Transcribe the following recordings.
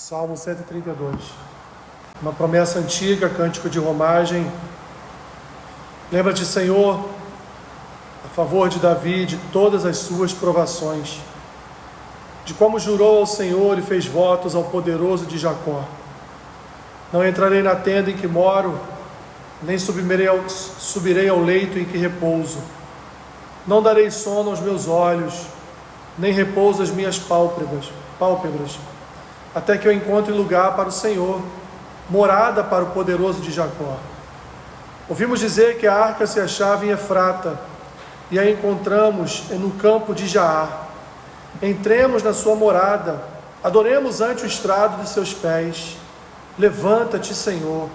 Salmo 132, uma promessa antiga, cântico de romagem. Lembra-te, Senhor, a favor de Davi, de todas as suas provações, de como jurou ao Senhor e fez votos ao poderoso de Jacó. Não entrarei na tenda em que moro, nem subirei ao leito em que repouso. Não darei sono aos meus olhos, nem repouso às minhas pálpebras, até que eu encontre lugar para o Senhor, morada para o poderoso de Jacó. Ouvimos dizer que a arca se achava em Efrata, e a encontramos no campo de Jaar. Entremos na sua morada, adoremos ante o estrado de seus pés. Levanta-te, Senhor,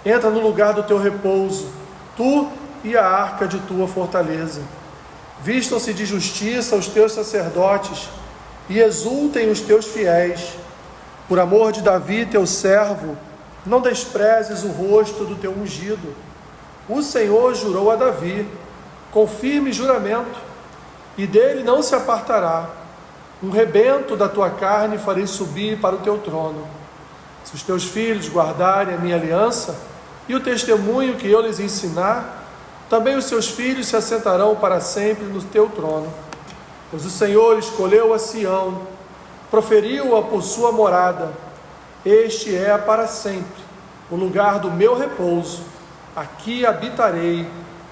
entra no lugar do teu repouso, tu e a arca de tua fortaleza. Vistam-se de justiça os teus sacerdotes, e exultem os teus fiéis. Por amor de Davi, teu servo, não desprezes o rosto do teu ungido. O Senhor jurou a Davi, com firme juramento, e dele não se apartará. Um rebento da tua carne farei subir para o teu trono. Se os teus filhos guardarem a minha aliança e o testemunho que eu lhes ensinar, também os seus filhos se assentarão para sempre no teu trono. Pois o Senhor escolheu a Sião, proferiu-a por sua morada. Este é para sempre o lugar do meu repouso. Aqui habitarei,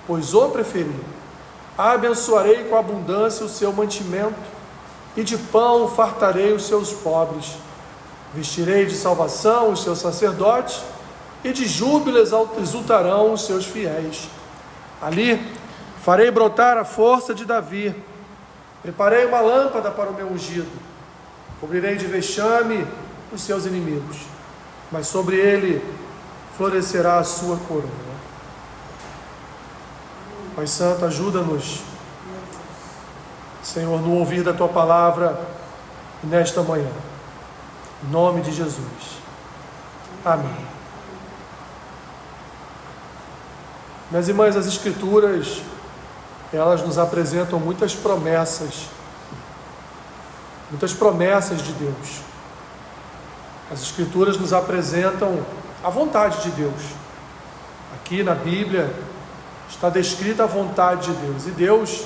pois o preferi. Abençoarei com abundância o seu mantimento, e de pão fartarei os seus pobres. Vestirei de salvação os seus sacerdotes, e de júbilo exultarão os seus fiéis. Ali farei brotar a força de Davi. Preparei uma lâmpada para o meu ungido. Cobrirei de vexame os seus inimigos, mas sobre ele florescerá a sua coroa. Pai Santo, ajuda-nos, Senhor, no ouvir da tua palavra nesta manhã. Em nome de Jesus. Amém. Minhas irmãs, as Escrituras, elas nos apresentam muitas promessas de Deus. As Escrituras nos apresentam a vontade de Deus. Aqui na Bíblia está descrita a vontade de Deus. E Deus,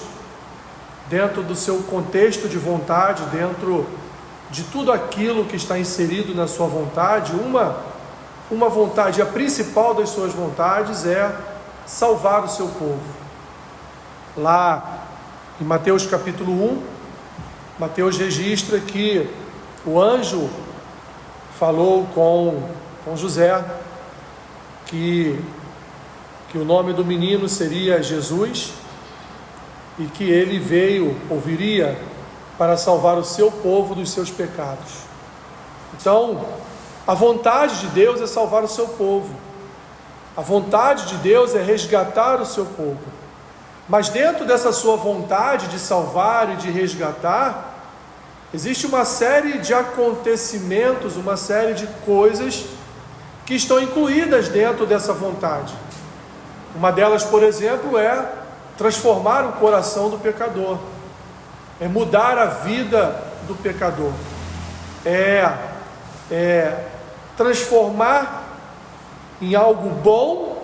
dentro do seu contexto de vontade, dentro de tudo aquilo que está inserido na sua vontade, uma vontade, a principal das suas vontades é salvar o seu povo. Lá em Mateus capítulo 1, Mateus registra que o anjo falou com José que o nome do menino seria Jesus e que ele viria para salvar o seu povo dos seus pecados. Então, a vontade de Deus é salvar o seu povo. A vontade de Deus é resgatar o seu povo. Mas dentro dessa sua vontade de salvar e de resgatar, existe uma série de acontecimentos, uma série de coisas que estão incluídas dentro dessa vontade. Uma delas, por exemplo, é transformar o coração do pecador, é mudar a vida do pecador, é transformar em algo bom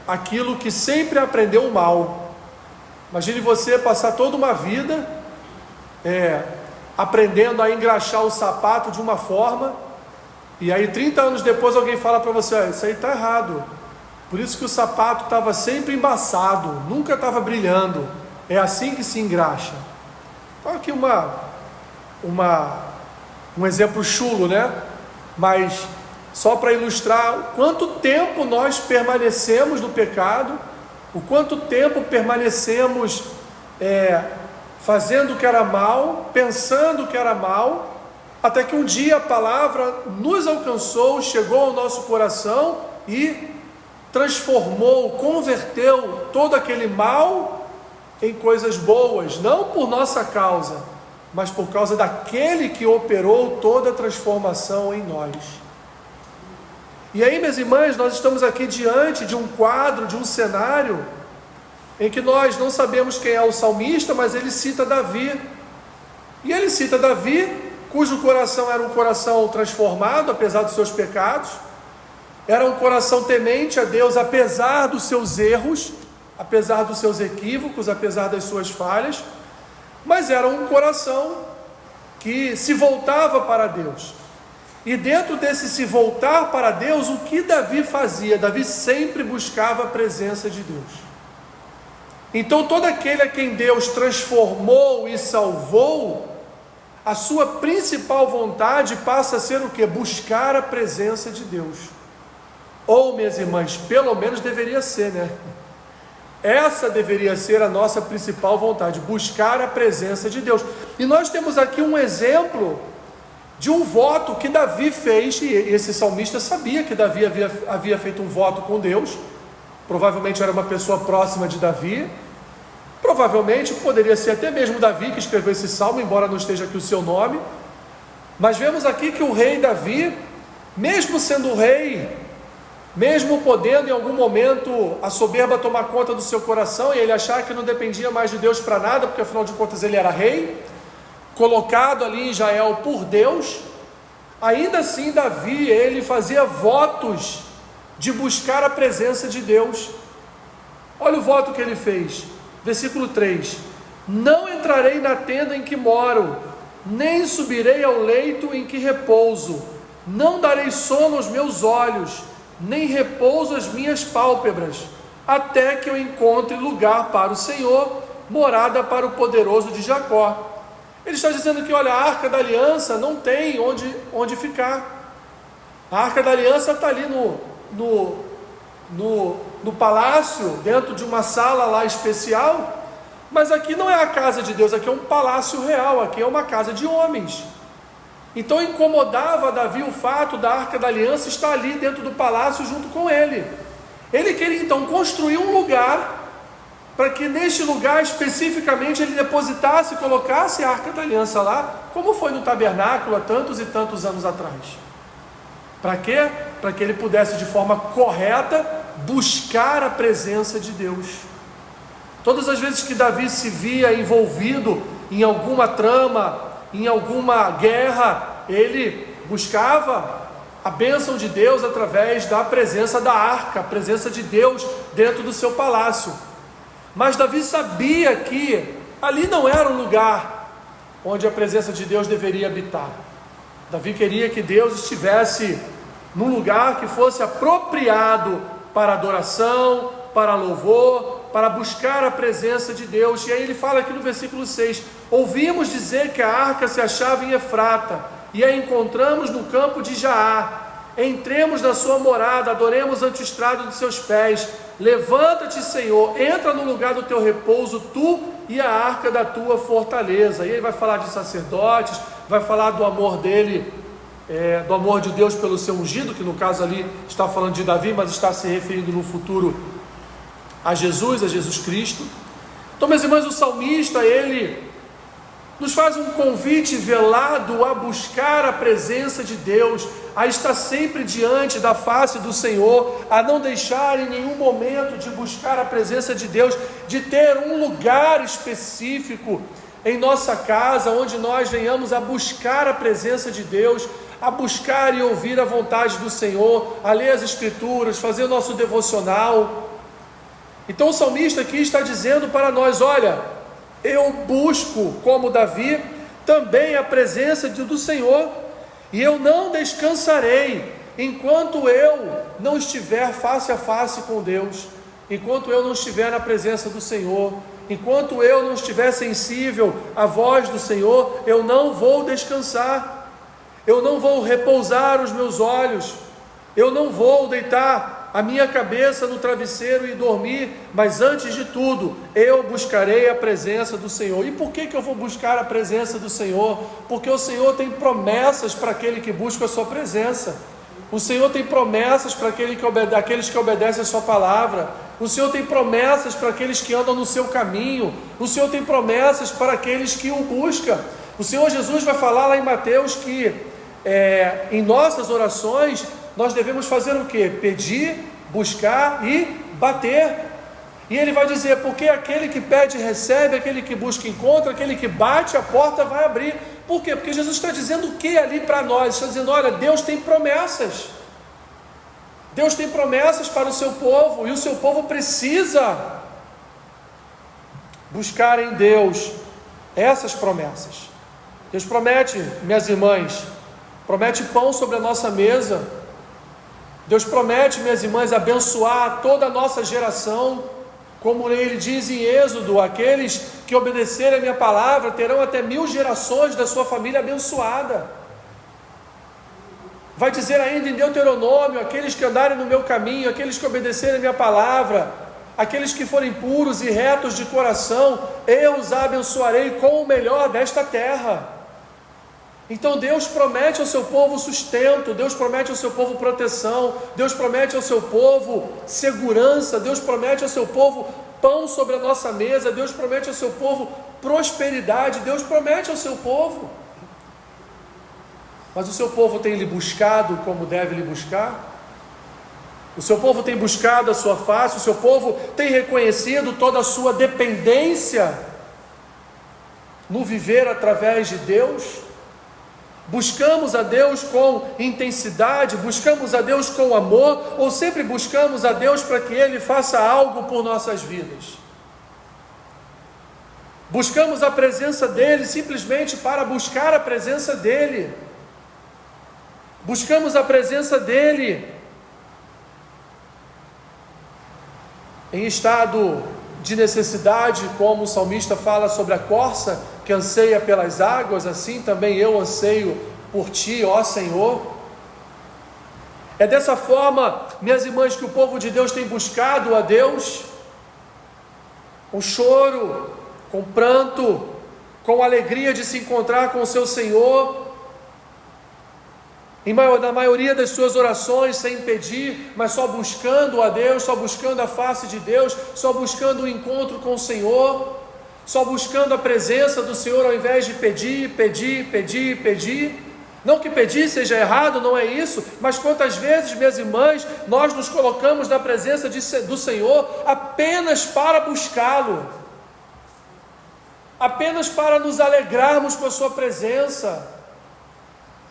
aquilo que sempre aprendeu mal. Imagine você passar toda uma vida aprendendo a engraxar o sapato de uma forma, e aí 30 anos depois alguém fala para você: isso aí está errado, por isso que o sapato estava sempre embaçado, nunca estava brilhando, é assim que se engraxa. Então aqui um exemplo chulo, né? Mas só para ilustrar o quanto tempo nós permanecemos no pecado, o quanto tempo permanecemos fazendo o que era mal, pensando o que era mal, até que um dia a palavra nos alcançou, chegou ao nosso coração e transformou, converteu todo aquele mal em coisas boas, não por nossa causa, mas por causa daquele que operou toda a transformação em nós. E aí, minhas irmãs, nós estamos aqui diante de um quadro, de um cenário, em que nós não sabemos quem é o salmista, mas ele cita Davi. E ele cita Davi cujo coração era um coração transformado, apesar dos seus pecados, era um coração temente a Deus, apesar dos seus erros, apesar dos seus equívocos, apesar das suas falhas, mas era um coração que se voltava para Deus. E dentro desse se voltar para Deus, o que Davi fazia? Davi sempre buscava a presença de Deus. Então todo aquele a quem Deus transformou e salvou, a sua principal vontade passa a ser o quê? Buscar a presença de Deus. Ou, minhas irmãs, pelo menos deveria ser, né? Essa deveria ser a nossa principal vontade, buscar a presença de Deus. E nós temos aqui um exemplo de um voto que Davi fez, e esse salmista sabia que Davi havia feito um voto com Deus, provavelmente era uma pessoa próxima de Davi, provavelmente poderia ser até mesmo Davi que escreveu esse salmo, embora não esteja aqui o seu nome, mas vemos aqui que o rei Davi, mesmo sendo rei, mesmo podendo em algum momento a soberba tomar conta do seu coração e ele achar que não dependia mais de Deus para nada, porque afinal de contas ele era rei, colocado ali em Israel por Deus, ainda assim Davi, ele fazia votos de buscar a presença de Deus. Olha o voto que ele fez, versículo 3: não entrarei na tenda em que moro, nem subirei ao leito em que repouso, não darei sono aos meus olhos, nem repouso às minhas pálpebras, até que eu encontre lugar para o Senhor, morada para o poderoso de Jacó. Ele está dizendo que, olha, a Arca da Aliança não tem onde ficar. A Arca da Aliança está ali no palácio, dentro de uma sala lá especial, mas aqui não é a casa de Deus, aqui é um palácio real, aqui é uma casa de homens. Então incomodava Davi o fato da Arca da Aliança estar ali dentro do palácio junto com ele. Ele queria então construir um lugar para que neste lugar especificamente ele depositasse e colocasse a Arca da Aliança lá, como foi no tabernáculo há tantos e tantos anos atrás. Para quê? Para que ele pudesse de forma correta buscar a presença de Deus. Todas as vezes que Davi se via envolvido em alguma trama, em alguma guerra, ele buscava a bênção de Deus através da presença da arca, a presença de Deus dentro do seu palácio. Mas Davi sabia que ali não era um lugar onde a presença de Deus deveria habitar. Davi queria que Deus estivesse num lugar que fosse apropriado para adoração, para louvor, para buscar a presença de Deus. E aí ele fala aqui no versículo 6: ouvimos dizer que a arca se achava em Efrata, e a encontramos no campo de Jaá. Entremos na sua morada, adoremos ante o estrado de seus pés. Levanta-te, Senhor, entra no lugar do teu repouso, tu e a arca da tua fortaleza. E ele vai falar de sacerdotes, vai falar do amor dele, do amor de Deus pelo seu ungido, que no caso ali está falando de Davi, mas está se referindo no futuro a Jesus Cristo. Então, meus irmãos, o salmista, ele nos faz um convite velado a buscar a presença de Deus, a estar sempre diante da face do Senhor, a não deixar em nenhum momento de buscar a presença de Deus, de ter um lugar específico em nossa casa, onde nós venhamos a buscar a presença de Deus, a buscar e ouvir a vontade do Senhor, a ler as Escrituras, fazer o nosso devocional. Então o salmista aqui está dizendo para nós: olha, eu busco, como Davi, também a presença do Senhor, e eu não descansarei enquanto eu não estiver face a face com Deus, enquanto eu não estiver na presença do Senhor, enquanto eu não estiver sensível à voz do Senhor, eu não vou descansar, eu não vou repousar os meus olhos, eu não vou deitar a minha cabeça no travesseiro e dormir, mas antes de tudo, eu buscarei a presença do Senhor. E por que eu vou buscar a presença do Senhor? Porque o Senhor tem promessas para aquele que busca a sua presença. O Senhor tem promessas para aqueles que obedecem a sua palavra. O Senhor tem promessas para aqueles que andam no seu caminho. O Senhor tem promessas para aqueles que o buscam. O Senhor Jesus vai falar lá em Mateus que em nossas orações nós devemos fazer o quê? Pedir, buscar e bater. E ele vai dizer: porque aquele que pede recebe, aquele que busca encontra, aquele que bate a porta vai abrir. Por quê? Porque Jesus está dizendo o que ali para nós? Está dizendo, olha, Deus tem promessas. Deus tem promessas para o seu povo, e o seu povo precisa buscar em Deus essas promessas. Deus promete, minhas irmãs, promete pão sobre a nossa mesa. Deus promete, minhas irmãs, abençoar toda a nossa geração, como Ele diz em Êxodo, aqueles que obedecerem a minha palavra terão até 1000 gerações da sua família abençoada. Vai dizer ainda em Deuteronômio, aqueles que andarem no meu caminho, aqueles que obedecerem a minha palavra, aqueles que forem puros e retos de coração, eu os abençoarei com o melhor desta terra. Então Deus promete ao seu povo sustento, Deus promete ao seu povo proteção, Deus promete ao seu povo segurança, Deus promete ao seu povo pão sobre a nossa mesa, Deus promete ao seu povo prosperidade, Deus promete ao seu povo. Mas o seu povo tem lhe buscado como deve lhe buscar? O seu povo tem buscado a sua face? O seu povo tem reconhecido toda a sua dependência no viver através de Deus? Buscamos a Deus com intensidade? Buscamos a Deus com amor? Ou sempre buscamos a Deus para que Ele faça algo por nossas vidas? Buscamos a presença dEle simplesmente para buscar a presença dEle? Buscamos a presença dEle em estado de necessidade, como o salmista fala sobre a corça que anseia pelas águas, assim também eu anseio por Ti, ó Senhor. É dessa forma, minhas irmãs, que o povo de Deus tem buscado a Deus, com choro, com pranto, com alegria de se encontrar com o seu Senhor, na maioria das suas orações, sem pedir, mas só buscando a Deus, só buscando a face de Deus, só buscando o encontro com o Senhor, só buscando a presença do Senhor, ao invés de pedir. Não que pedir seja errado, não é isso, mas quantas vezes, minhas irmãs, nós nos colocamos na presença do Senhor apenas para buscá-lo, apenas para nos alegrarmos com a sua presença,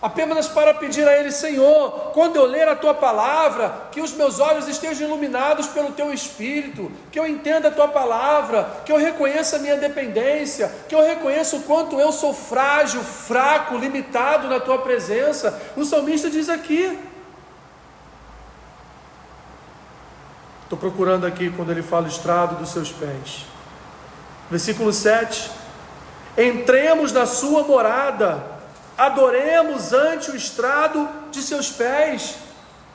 apenas para pedir a Ele, Senhor, quando eu ler a Tua palavra, que os meus olhos estejam iluminados pelo Teu Espírito, que eu entenda a Tua palavra, que eu reconheça a minha dependência, que eu reconheça o quanto eu sou frágil, fraco, limitado na Tua presença. O salmista diz aqui, estou procurando aqui quando ele fala o estrado dos seus pés, versículo 7, entremos na sua morada, adoremos ante o estrado de seus pés,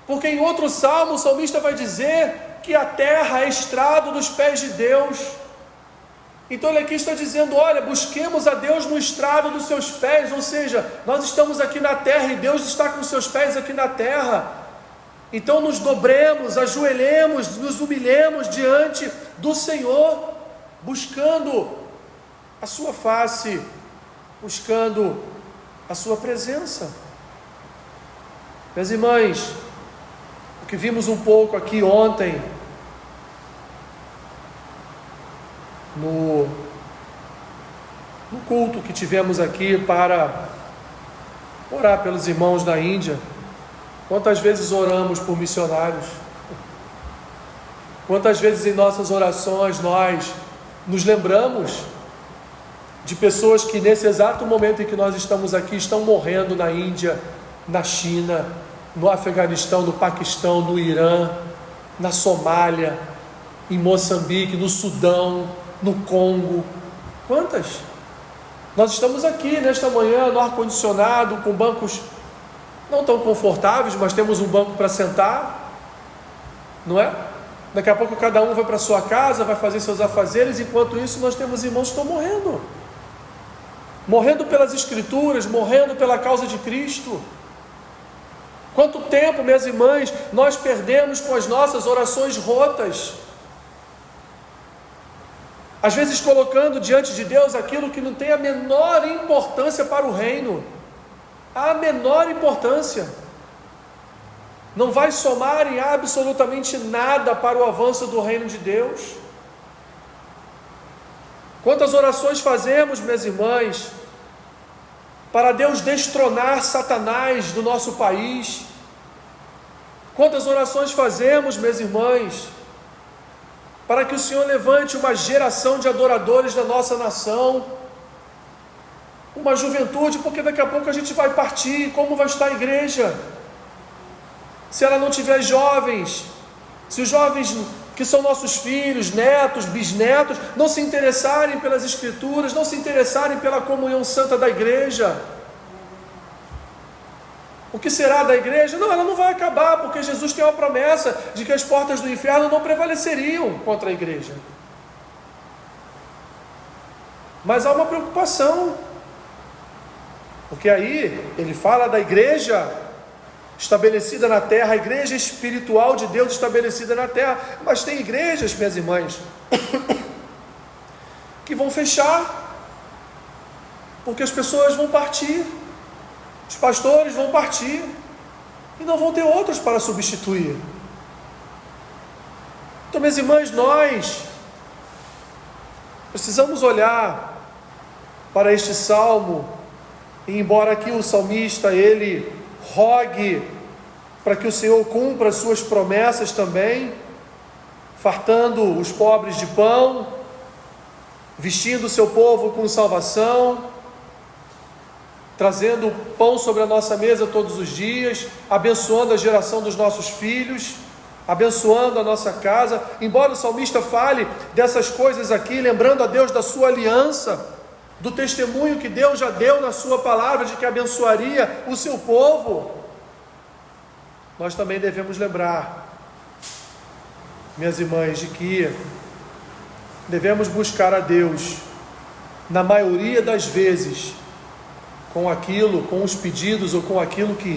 porque em outro salmo o salmista vai dizer que a terra é estrado dos pés de Deus. Então ele aqui está dizendo, olha, busquemos a Deus no estrado dos seus pés, ou seja, nós estamos aqui na terra e Deus está com os seus pés aqui na terra. Então nos dobremos, ajoelhemos, nos humilhemos diante do Senhor, buscando a sua face, buscando a sua presença. Minhas irmãs, o que vimos um pouco aqui ontem, no culto que tivemos aqui para orar pelos irmãos da Índia, quantas vezes oramos por missionários, quantas vezes em nossas orações nós nos lembramos de pessoas que nesse exato momento em que nós estamos aqui, estão morrendo na Índia, na China, no Afeganistão, no Paquistão, no Irã, na Somália, em Moçambique, no Sudão, no Congo. Quantas? Nós estamos aqui nesta manhã, no ar-condicionado, com bancos não tão confortáveis, mas temos um banco para sentar, não é? Daqui a pouco cada um vai para a sua casa, vai fazer seus afazeres, enquanto isso nós temos irmãos que estão morrendo pelas Escrituras, morrendo pela causa de Cristo. Quanto tempo, minhas irmãs, nós perdemos com as nossas orações rotas, às vezes colocando diante de Deus aquilo que não tem a menor importância para o reino, a menor importância, não vai somar em absolutamente nada para o avanço do reino de Deus. Quantas orações fazemos, minhas irmãs, para Deus destronar Satanás do nosso país. Quantas orações fazemos, minhas irmãs, para que o Senhor levante uma geração de adoradores da nossa nação, uma juventude, porque daqui a pouco a gente vai partir. Como vai estar a igreja se ela não tiver jovens? Se os jovens que são nossos filhos, netos, bisnetos, não se interessarem pelas Escrituras, não se interessarem pela comunhão santa da igreja, o que será da igreja? Não, ela não vai acabar, porque Jesus tem uma promessa de que as portas do inferno não prevaleceriam contra a igreja. Mas há uma preocupação, porque aí ele fala da igreja estabelecida na terra, a igreja espiritual de Deus estabelecida na terra. Mas tem igrejas, minhas irmãs, que vão fechar, porque as pessoas vão partir, os pastores vão partir, e não vão ter outros para substituir. Então, minhas irmãs, nós precisamos olhar para este salmo, e embora aqui o salmista, ele rogue para que o Senhor cumpra as suas promessas também, fartando os pobres de pão, vestindo o seu povo com salvação, trazendo pão sobre a nossa mesa todos os dias, abençoando a geração dos nossos filhos, abençoando a nossa casa. Embora o salmista fale dessas coisas aqui, lembrando a Deus da sua aliança, do testemunho que Deus já deu na sua palavra de que abençoaria o seu povo, nós também devemos lembrar, minhas irmãs, de que devemos buscar a Deus, na maioria das vezes, com os pedidos ou com aquilo que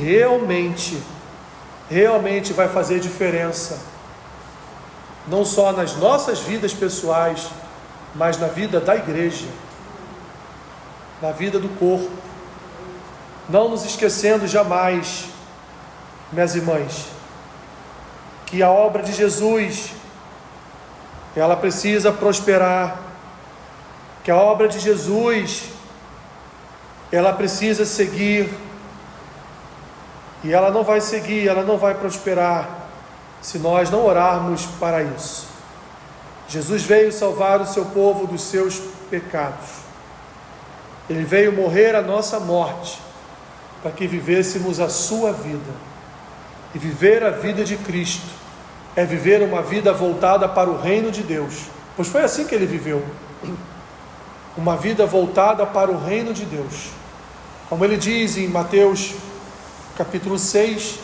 realmente vai fazer diferença, não só nas nossas vidas pessoais, mas na vida da igreja, na vida do corpo. Não nos esquecendo jamais, minhas irmãs, que a obra de Jesus, ela precisa prosperar, que a obra de Jesus, ela precisa seguir, e ela não vai seguir, ela não vai prosperar, se nós não orarmos para isso. Jesus veio salvar o seu povo dos seus pecados, Ele veio morrer a nossa morte, para que vivêssemos a sua vida, e viver a vida de Cristo, é viver uma vida voltada para o reino de Deus, pois foi assim que Ele viveu, uma vida voltada para o reino de Deus, como Ele diz em Mateus capítulo 6,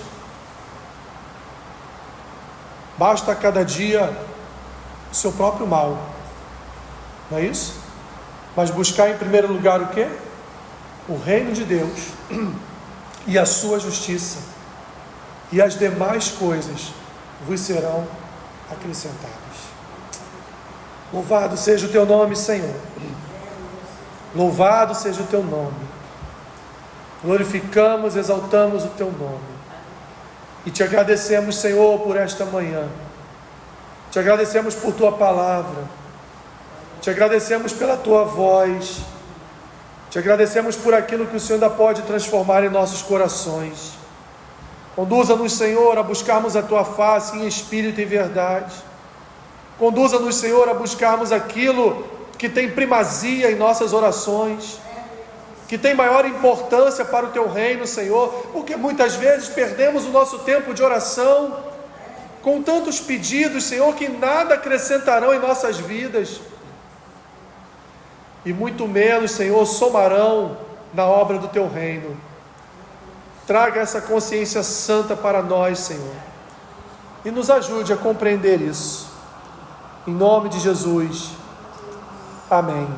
basta a cada dia o seu próprio mal, não é isso? Mas buscar em primeiro lugar o quê? O reino de Deus e a sua justiça, e as demais coisas vos serão acrescentadas. Louvado seja o teu nome, Senhor. Louvado seja o teu nome. Glorificamos, exaltamos o teu nome. E te agradecemos, Senhor, por esta manhã. Te agradecemos por tua palavra. Te agradecemos pela tua voz. Te agradecemos por aquilo que o Senhor ainda pode transformar em nossos corações. Conduza-nos, Senhor, a buscarmos a tua face em espírito e verdade. Conduza-nos, Senhor, a buscarmos aquilo que tem primazia em nossas orações, que tem maior importância para o teu reino, Senhor, porque muitas vezes perdemos o nosso tempo de oração com tantos pedidos, Senhor, que nada acrescentarão em nossas vidas, e muito menos, Senhor, somarão na obra do teu reino. Traga essa consciência santa para nós, Senhor, e nos ajude a compreender isso. Em nome de Jesus. Amém.